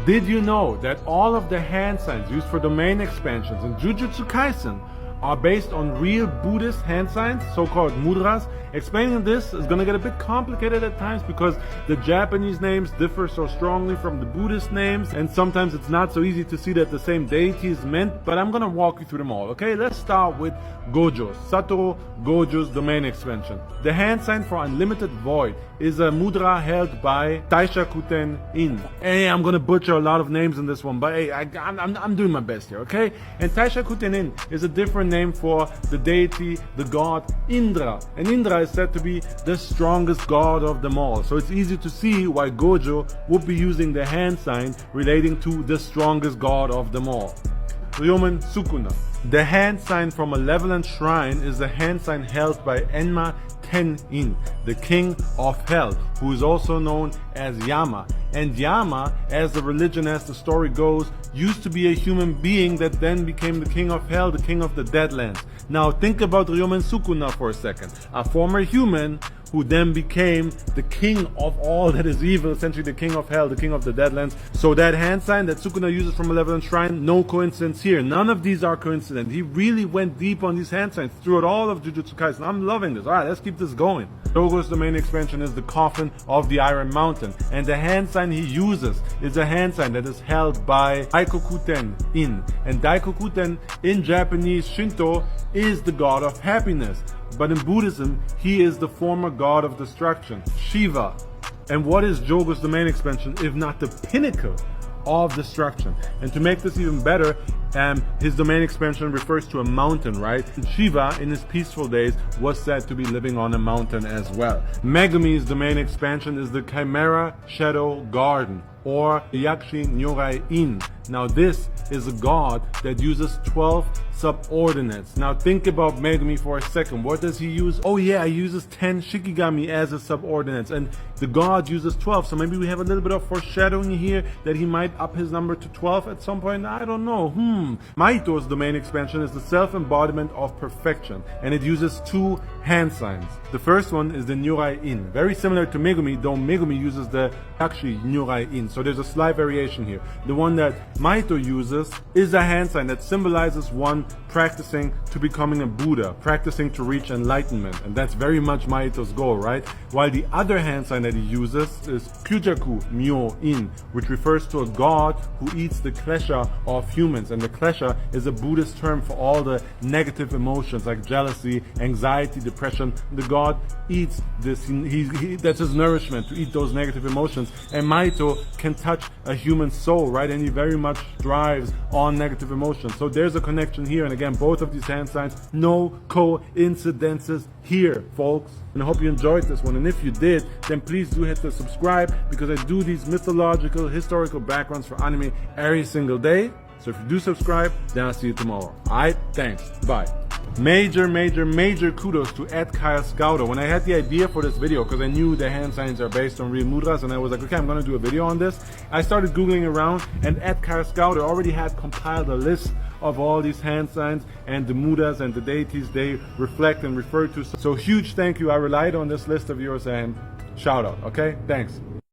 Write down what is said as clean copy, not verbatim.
Did you know that all of the hand signs used for domain expansions in Jujutsu Kaisen are based on real Buddhist hand signs, so-called mudras? Explaining this is going to get a bit complicated at times because the Japanese names differ so strongly from the Buddhist names, and sometimes it's not so easy to see that the same deity is meant, but I'm going to walk you through them all, okay? Let's start with Gojo's, Satorugojo's domain expansion. The hand sign for Unlimited Void is a mudra held by Taishakuten In. Hey, I'm going to butcher a lot of names in this one, but hey, I'm doing my best here, okay? And Taishakuten In is a different name for the deity, the god Indra. And Indra is said to be the strongest god of them all. So it's easy to see why Gojo would be using the hand sign relating to the strongest god of them all. Ryomen Sukuna. The hand sign from Malevolent Shrine is the hand sign held by Enma Ten-in, the king of hell, who is also known as Yama. And Yama, as the religion, as the story goes, used to be a human being that then became the king of hell, the king of the Deadlands. Now think about Ryomen Sukuna for a second. A former human who then became the king of all that is evil, essentially the king of hell, the king of the Deadlands. So that hand sign that Sukuna uses from Malevolent Shrine, no coincidence here. None of these are coincident. He really went deep on these hand signs throughout all of Jujutsu Kaisen. I'm loving this. Alright, let's keep this going. Dogo's domain expansion is the coffin of the Iron Mountain, and the hand sign he uses is a hand sign that is held by Daikokuten In. And Daikokuten in Japanese Shinto is the god of happiness. But in Buddhism, he is the former god of destruction, Shiva. And what is Jogo's domain expansion if not the pinnacle of destruction? And to make this even better, his domain expansion refers to a mountain, right? And Shiva, in his peaceful days, was said to be living on a mountain as well. Megumi's domain expansion is the Chimera Shadow Garden, or Yakshi Nyorai In. Now this is a god that uses 12 subordinates. Now think about Megumi for a second. What does he use? Oh yeah, he uses 10 Shikigami as his subordinates, and the god uses 12. So maybe we have a little bit of foreshadowing here that he might up his number to 12 at some point. I don't know. Mahito's domain expansion is the self-embodiment of perfection, and it uses 2 hand signs. The first one is the Nyorai In. Very similar to Megumi, though Megumi uses the Yakshi Nyorai In. So there's a slight variation here. The one that Mahito uses is a hand sign that symbolizes one practicing to becoming a Buddha, practicing to reach enlightenment, and that's very much Mahito's goal, right? While the other hand sign that he uses is Kyujaku Myo In, which refers to a god who eats the klesha of humans, and the klesha is a Buddhist term for all the negative emotions like jealousy, anxiety, depression. The god eats this, that's his nourishment, to eat those negative emotions, and Mahito can touch a human soul, right? And he very much thrives on negative emotions. So there's a connection here, and again, both of these hand signs, no coincidences here, folks. And I hope you enjoyed this one, and if you did, then please do hit the subscribe, because I do these mythological, historical backgrounds for anime every single day. So if you do subscribe, then I'll see you tomorrow. Alright, thanks, bye. Major kudos to Kyle Scouter. When I had the idea for this video, because I knew the hand signs are based on real mudras, and I was like, okay, I'm going to do a video on this, I started Googling around, and Kyle Scouter already had compiled a list of all these hand signs and the mudras and the deities they reflect and refer to. So huge thank you. I relied on this list of yours, and shout out, okay? Thanks.